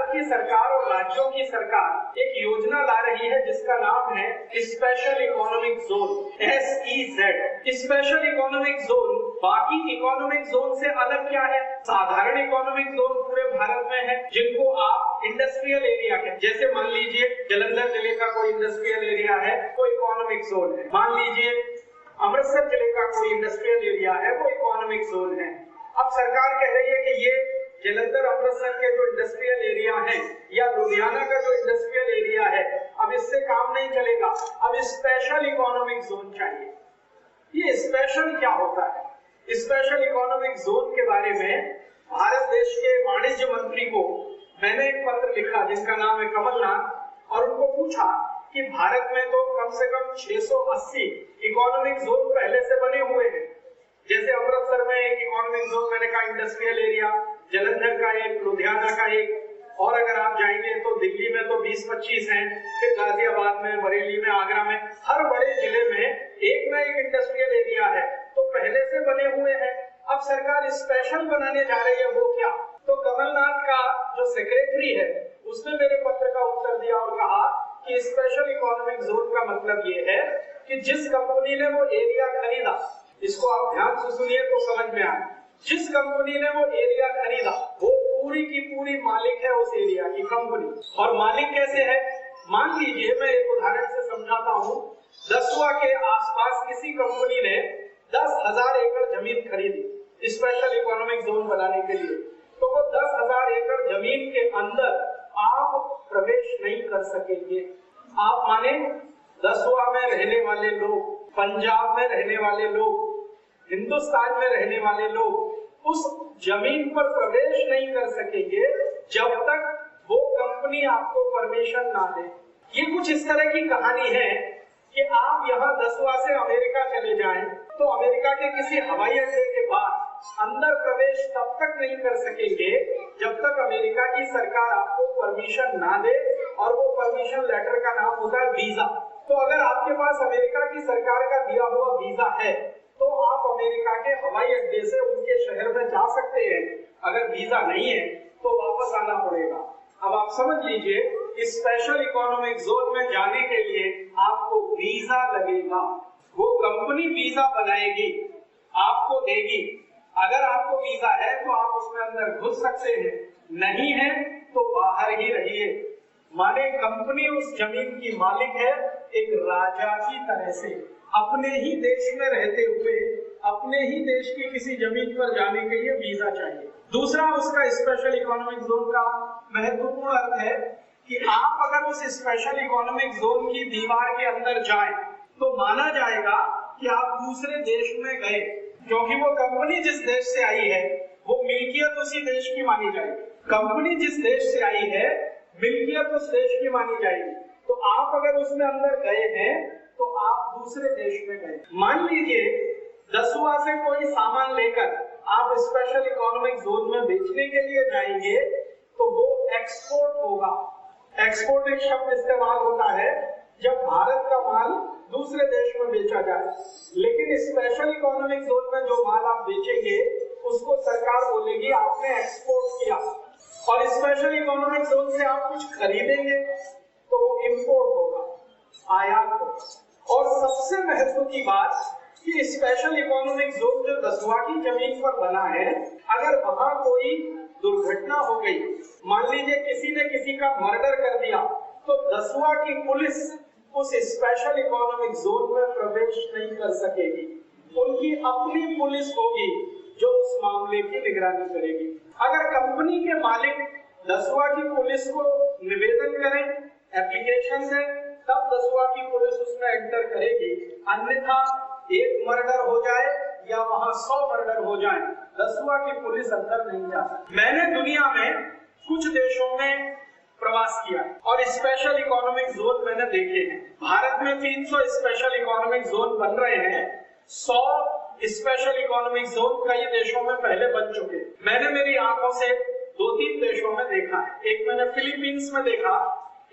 भारत की सरकार और राज्यों की सरकार एक योजना ला रही है जिसका नाम है special economic zone, SEZ। Special economic zone बाकी इकोनॉमिक जोन से अलग क्या है? साधारण इकोनॉमिक जोन पूरे भारत में है जिनको आप इंडस्ट्रियल एरिया कहते हैं। जैसे मान लीजिए जलंधर जिले का कोई इंडस्ट्रियल एरिया है, वो इकोनॉमिक जोन है। मान लीजिए अमृतसर जिले का कोई इंडस्ट्रियल एरिया है, वो इकोनॉमिक जोन है। अब सरकार कह रही है कि ये जलंधर अमृतसर के जो इंडस्ट्रियल एरिया है या लुधियाना का जो इंडस्ट्रियल एरिया है, अब इससे काम नहीं चलेगा, अब स्पेशल इकोनॉमिक जोन चाहिए। ये स्पेशल क्या होता है? स्पेशल इकोनॉमिक जोन के बारे में भारत देश के वाणिज्य मंत्री को मैंने एक पत्र लिखा जिसका नाम है कमलनाथ, और उनको पूछा कि भारत में तो कम से कम 680 इकोनॉमिक जोन पहले से बने हुए हैं। जैसे अमृतसर में एक इकोनॉमिक जोन, मैंने कहा इंडस्ट्रियल एरिया, जलंधर का एक, लुधियाना का एक, और अगर आप जाएंगे तो दिल्ली में तो 20-25 हैं, फिर गाजियाबाद में, बरेली में, आगरा में, हर बड़े जिले में एक ना एक इंडस्ट्रियल एरिया है, तो पहले से बने हुए हैं। अब सरकार स्पेशल बनाने जा रही है, वो क्या? तो कमलनाथ का जो सेक्रेटरी है उसने मेरे पत्र का उत्तर दिया और कहा कि स्पेशल इकोनॉमिक जोन का मतलब ये है कि जिस कंपनी ने वो एरिया खरीदा, इसको आप ध्यान से सुनिए तो समझ में आए, जिस कंपनी ने वो एरिया खरीदा वो पूरी की पूरी मालिक है उस एरिया की कंपनी। और मालिक कैसे है? मान लीजिए, मैं एक उदाहरण से समझाता हूँ। दसवा के आसपास किसी कंपनी ने 10,000 एकड़ जमीन खरीदी स्पेशल इकोनॉमिक जोन बनाने के लिए, तो वो 10,000 एकड़ जमीन के अंदर आप प्रवेश नहीं कर सकेंगे। आप माने दसवा में रहने वाले लोग, पंजाब में रहने वाले लोग, हिंदुस्तान में रहने वाले लोग उस जमीन पर प्रवेश नहीं कर सकेंगे जब तक वो कंपनी आपको परमिशन ना दे। ये कुछ इस तरह की कहानी है कि आप यहाँ दसवा से अमेरिका चले जाएं तो अमेरिका के किसी हवाई अड्डे के बाद अंदर प्रवेश तब तक नहीं कर सकेंगे जब तक अमेरिका की सरकार आपको परमिशन ना दे, और वो परमिशन लेटर का नाम होता है वीजा। तो अगर आपके पास अमेरिका की सरकार का दिया हुआ वीजा है तो आप अमेरिका के हवाई अड्डे से उनके शहर में जा सकते हैं। अगर वीजा नहीं है तो वापस आना पड़ेगा। अब आप समझ लीजिए, स्पेशल इकोनॉमिक जोन में जाने के लिए आपको वीजा लगेगा। वो कंपनी वीजा बनाएगी, आपको देगी। अगर आपको वीजा है तो आप उसमें अंदर घुस सकते हैं, नहीं है तो बाहर ही रहिए। माने कंपनी उस जमीन की मालिक है, एक राजा की तरह से। अपने ही देश में रहते हुए अपने ही देश की किसी जमीन पर जाने के लिए वीजा चाहिए। दूसरा उसका स्पेशल इकोनॉमिक जोन का महत्वपूर्ण अर्थ है कि आप अगर उस स्पेशल इकोनॉमिक जोन की दीवार के अंदर जाएं तो माना जाएगा कि आप दूसरे देश में गए, क्योंकि वो कंपनी जिस देश से आई है वो मिल्कियत उसी देश की मानी जाएगी। कंपनी जिस देश से आई है मिल्कियत उस देश की मानी जाएगी। तो आप अगर उसमें अंदर गए हैं तो आप दूसरे देश में गए। मान लीजिए दसवा से कोई सामान लेकर आप स्पेशल इकोनॉमिक जोन में बेचने के लिए जाएंगे तो वो एक्सपोर्ट होगा। एक्सपोर्ट एक शब्द इस्तेमाल होता है जब भारत का माल दूसरे देश में बेचा जाए, लेकिन स्पेशल इकोनॉमिक जोन में जो माल आप बेचेंगे उसको सरकार बोलेगी आपने एक्सपोर्ट किया। और स्पेशल इकोनॉमिक जोन से आप कुछ खरीदेंगे तो वो इंपोर्ट होगा, आयात होगा। और सबसे महत्व की बात कि स्पेशल इकोनॉमिक जोन जो दसवा की जमीन पर बना है, अगर वहां कोई दुर्घटना हो गई, मान लीजिए किसी ने किसी का मर्डर कर दिया, तो दसवा की पुलिस उस स्पेशल इकोनॉमिक जोन में प्रवेश नहीं कर सकेगी। उनकी अपनी पुलिस होगी जो उस मामले की निगरानी करेगी। अगर कंपनी के मालिक दसवा की पुलिस को निवेदन करें, एप्लीकेशन दें, तब दसवा की पुलिस उसमें एंटर करेगी। अन्यथा एक मर्डर हो जाए या वहां 100 मर्डर हो जाए, दसवा की पुलिस अंदर नहीं जा सकती। मैंने दुनिया में कुछ देशों में प्रवास किया और स्पेशल इकोनॉमिक जोन मैंने देखे हैं। भारत में 300 स्पेशल इकोनॉमिक जोन बन रहे हैं। 100 स्पेशल इकोनॉमिक जोन कई देशों में पहले बन चुके। मैंने मेरी आंखों से 2-3 देशों में देखा है। एक मैंने फिलीपींस में देखा,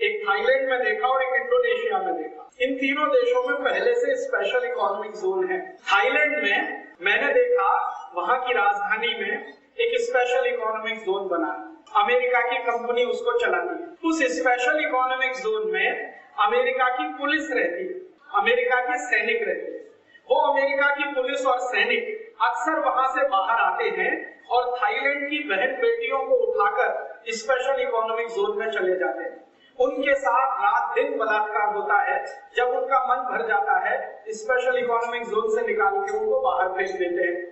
एक थाईलैंड में देखा और एक इंडोनेशिया में देखा। इन तीनों देशों में पहले से स्पेशल इकोनॉमिक जोन है। थाईलैंड में मैंने देखा वहां की राजधानी में एक स्पेशल इकोनॉमिक जोन बना। अमेरिका की कंपनी उसको चलाती है। उस स्पेशल इकोनॉमिक जोन में अमेरिका की पुलिस रहती है, अमेरिका के सैनिक रहते हैं। वो अमेरिका की पुलिस और सैनिक अक्सर वहां से बाहर आते हैं और थाईलैंड की बहन बेटियों को उठाकर स्पेशल इकोनॉमिक जोन में चले जाते हैं। उनके साथ रात दिन बलात्कार होता है। जब उनका मन भर जाता है, स्पेशल इकोनॉमिक जोन से निकाल के उनको बाहर भेज देते हैं।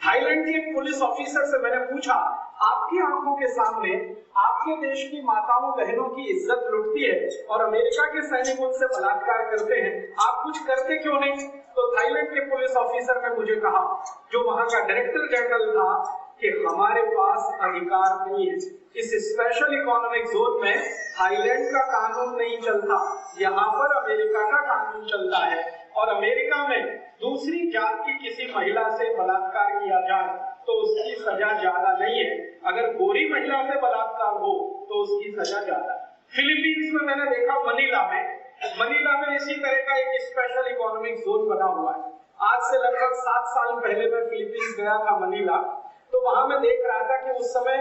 थाईलैंड के एक पुलिस ऑफिसर से मैंने पूछा, आपकी आंखों के सामने आपके देश की माताओं बहनों की इज्जत लुटती है और अमेरिका के सैनिक उनसे बलात्कार करते हैं, आप कुछ करते क्यों नहीं? तो थाईलैंड के पुलिस ऑफिसर ने मुझे कहा, जो वहां का डायरेक्टर जनरल था, कि हमारे पास अधिकार नहीं है। इस स्पेशल इकोनॉमिक जोन में थाईलैंड का कानून नहीं चलता, यहाँ पर अमेरिका का कानून चलता है। और अमेरिका में दूसरी जात की किसी महिला से बलात्कार किया जाए तो उसकी सजा ज्यादा नहीं है, अगर गोरी महिला से बलात्कार हो तो उसकी सजा ज्यादा है। फिलीपींस में मैंने देखा, मनीला में इसी तरह का एक स्पेशल इकोनॉमिक जोन बना हुआ है। आज से लगभग 7 साल पहले मैं फिलीपींस गया था मनीला, तो वहां मैं देख रहा था कि उस समय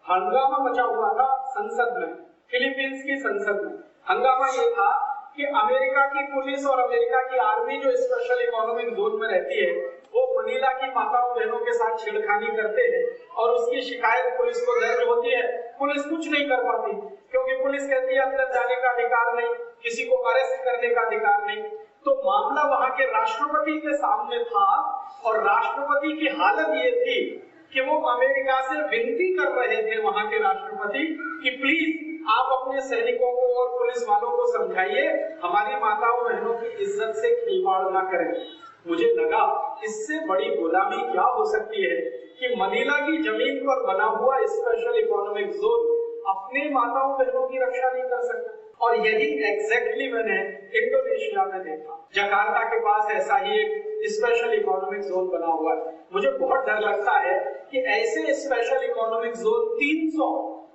हंगामा मचा हुआ था संसद में, फिलीपींस की संसद में। हंगामा ये था कि अमेरिका की पुलिस और अमेरिका की आर्मी जो स्पेशल इकोनॉमिक जोन में रहती है, वो मनीला की माताओं बहनों के साथ छेड़खानी करते हैं और उसकी शिकायत पुलिस को दर्ज होती है। पुलिस कुछ नहीं कर पाती, क्योंकि पुलिस कहती है अंदर जाने का अधिकार नहीं, किसी को अरेस्ट करने का अधिकार नहीं। तो मामला वहां के राष्ट्रपति के सामने था और राष्ट्रपति की हालत ये थी कि वो अमेरिका से विनती कर रहे थे, वहां के राष्ट्रपति, कि प्लीज आप अपने सैनिकों को और पुलिस वालों को समझाइए, हमारी माताओं बहनों की इज्जत से खिलवाड़ ना करें। मुझे लगा इससे बड़ी गुलामी क्या हो सकती है कि मनीला की जमीन पर बना हुआ स्पेशल इकोनॉमिक जोन अपने माताओं बहनों की रक्षा नहीं कर सकता। और यही एग्जैक्टली मैंने इंडोनेशिया में देखा। जकार्ता के पास ऐसा ही एक स्पेशल इकोनॉमिक जोन बना हुआ है। मुझे बहुत डर लगता है कि ऐसे स्पेशल इकोनॉमिक जोन 300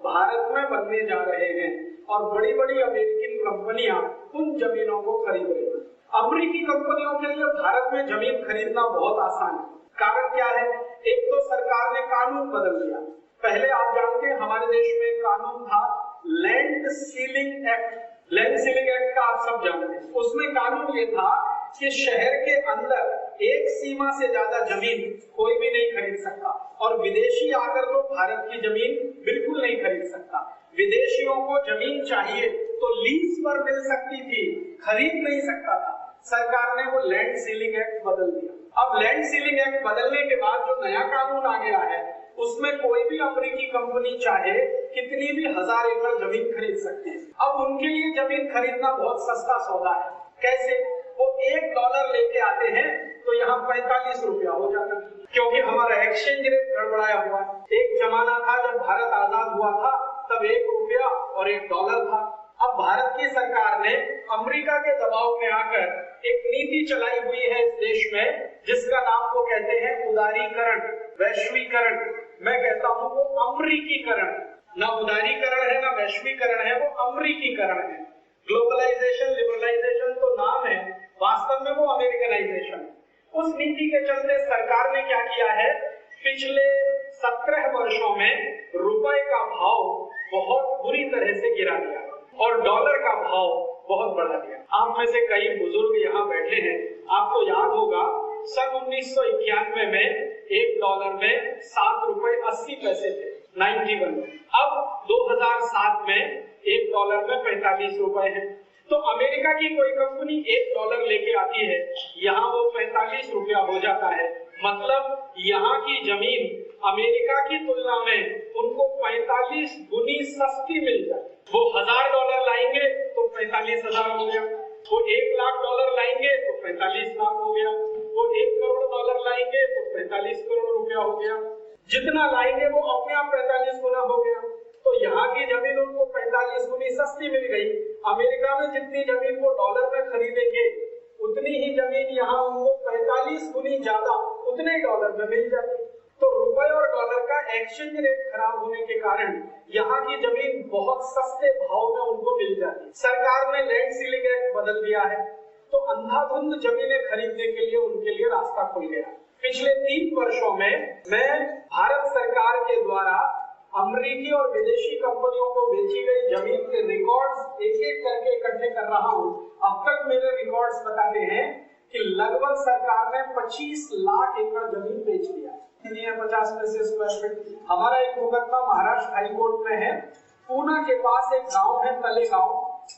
भारत में बनने जा रहे हैं और बड़ी बड़ी अमेरिकन कंपनियां उन जमीनों को खरीद रही हैं। अमेरिकी कंपनियों के लिए भारत में जमीन खरीदना बहुत आसान है। कारण क्या है? एक तो सरकार ने कानून बदल दिया। पहले आप जानते हैं हमारे देश में एक कानून था, land ceiling act. Land ceiling act का आप सब जानते हैं। उसमें कानून ये था कि शहर के अंदर एक सीमा से ज्यादा जमीन कोई भी नहीं खरीद सकता और विदेशी आकर तो भारत की जमीन बिल्कुल नहीं खरीद सकता। विदेशियों को जमीन चाहिए तो लीज पर मिल सकती थी, खरीद नहीं सकता था। सरकार ने वो लैंड सीलिंग एक्ट बदल दिया। अब लैंड सीलिंग एक्ट बदलने के बाद जो नया कानून आ गया है, उसमें कोई भी अमेरिकी कंपनी चाहे कितनी भी 1000 एकड़ जमीन खरीद सकती है। अब उनके लिए जमीन खरीदना बहुत सस्ता सौदा है। कैसे? वो $1 लेके आते हैं तो यहाँ 45 रुपया हो जाता है, क्योंकि हमारा एक्सचेंज रेट गड़बड़ाया हुआ है। एक जमाना था जब भारत आजाद हुआ था, तब $1 और $1 था। अब भारत की सरकार ने अमेरिका के दबाव में आकर एक नीति चलाई हुई है इस देश में, जिसका नाम वो कहते हैं उदारीकरण, वैश्वीकरण। मैं कहता हूँ वो अमरीकीकरण। ना उदारीकरण है ना वैश्वीकरण है, वो अमरीकीकरण है। ग्लोबलाइजेशन, लिबरलाइजेशन तो नाम है, वास्तव में वो अमेरिकनाइजेशन है। उस नीति के चलते सरकार ने क्या किया है, पिछले 17 वर्षों में रुपए का भाव बहुत बुरी तरह से गिरा दिया और डॉलर का भाव बहुत बढ़ा दिया। आप में से कई बुजुर्ग यहाँ बैठे हैं, आपको याद होगा सन 1991 में $1 में ₹7.80 थे, 91। अब 2007 में $1 में 45 रुपए है। तो अमेरिका की कोई कंपनी $1 लेके आती है, यहाँ वो 45 रुपया हो जाता है। मतलब यहाँ की जमीन अमेरिका की तुलना में उनको 45 गुनी सस्ती मिल जाती। वो $1000 लाएंगे तो 45,000 हो गया, वो $1,00,000 लाएंगे तो 45 लाख हो गया, वो $1 करोड़ लाएंगे तो 45 करोड़ रुपया हो गया। जितना लाएंगे वो अपने आप 45 गुना हो गया। तो यहाँ की जमीन उनको 45 गुनी सस्ती मिल गई। अमेरिका में जितनी जमीन वो डॉलर में खरीदेंगे, उतनी ही जमीन यहाँ उनको 45 गुनी ज्यादा उतने डॉलर में मिल जाती। तो रुपए और डॉलर का एक्सचेंज रेट खराब होने के कारण यहाँ की जमीन बहुत सस्ते भाव में उनको मिल जाती। सरकार ने लैंड सीलिंग एक्ट बदल दिया है, तो अंधाधुंध जमीनें खरीदने के लिए उनके लिए रास्ता खुल गया। पिछले 3 वर्षों में मैं भारत सरकार के द्वारा अमेरिकी और विदेशी कंपनियों को बेची गई जमीन के रिकॉर्ड्स एक एक करके इकट्ठे कर रहा हूं। अब तक मेरे रिकॉर्ड्स बताते हैं कि लगभग सरकार ने 25 लाख एकड़ जमीन बेच दिया। 50 पैसे स्क्वायर फीट। हमारा एक मुकदमा महाराष्ट्र हाई कोर्ट में है। पूना के पास एक गांव है तलेगांव,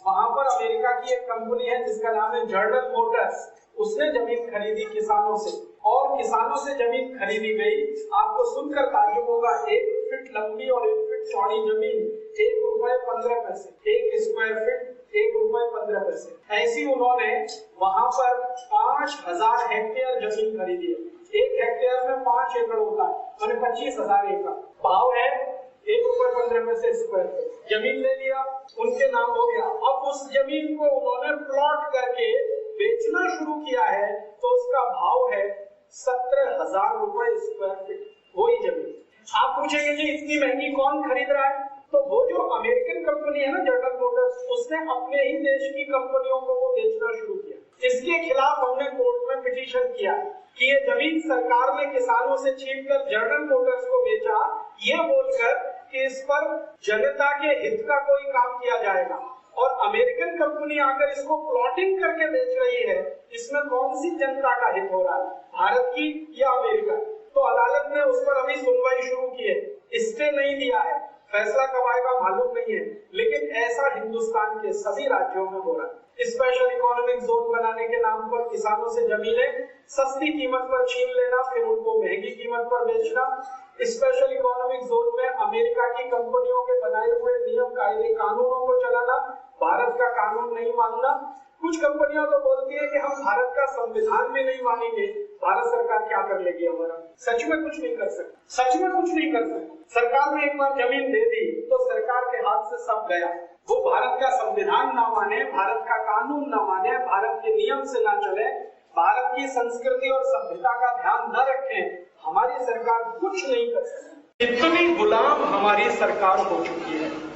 वहां पर अमेरिका की एक कंपनी है जिसका नाम है जनरल मोटर्स। उसने जमीन खरीदी किसानों से, और किसानों से जमीन खरीदी गई। आपको सुनकर ताज्जुब होगा, 1 फीट लंबी और 1 फीट चौड़ी जमीन ₹1.15, 1 स्क्वायर फीट ₹1.15। ऐसी उन्होंने वहां पर 5000 हेक्टेयर जमीन खरीदी है। 1 हेक्टेयर में 5 एकड़ होता है, मैंने 25,000 एकड़। भाव है ₹1.15 स्क्वायर फीट। जमीन ले लिया, उनके नाम हो गया। अब उस जमीन को उन्होंने प्लॉट करके बेचना शुरू किया है, तो उसका भाव है ₹17,000 स्क्वायर फीट। वही जमीन। आप पूछेंगे जी इतनी महंगी कौन खरीद रहा है? तो वो जो अमेरिकन कंपनी है ना जनरल मोटर्स, उसने अपने ही देश की कंपनियों को वो बेचना शुरू किया। इसके खिलाफ हमने कोर्ट में पिटीशन किया कि ये जमीन सरकार ने किसानों से छीनकर जनरल मोटर्स को बेचा, ये बोलकर कि इस पर जनता के हित का कोई काम किया जाएगा। और अमेरिकन कंपनी आकर इसको प्लॉटिंग करके बेच रही है, इसमें कौन सी जनता का हित हो रहा है, भारत की या अमेरिका? तो अदालत ने उस पर अभी सुनवाई शुरू की है, स्टे नहीं दिया है। फैसला कब आएगा मालूम नहीं है, लेकिन ऐसा हिंदुस्तान के सभी राज्यों में हो रहा है। स्पेशल इकोनॉमिक जोन बनाने के नाम पर किसानों से जमीनें सस्ती कीमत पर छीन लेना, फिर उनको महंगी कीमत पर बेचना। स्पेशल इकोनॉमिक जोन में अमेरिका की कंपनियों के बनाए हुए नियम कायदे कानूनों को चलाना, भारत का कानून नहीं मानना। कुछ कंपनियां तो बोलती है कि हम भारत का संविधान भी नहीं मानेंगे, भारत सरकार क्या कर लेगी हमारा? सच में कुछ नहीं कर सकती, सच में कुछ नहीं कर सकती। सरकार ने एक बार जमीन दे दी तो सरकार के हाथ से सब गया। वो भारत का संविधान ना माने, भारत का कानून ना माने, भारत के नियम से ना चले, भारत की संस्कृति और सभ्यता का ध्यान न रखें, हमारी सरकार कुछ नहीं कर सकती। इतनी गुलाम हमारी सरकार हो चुकी है।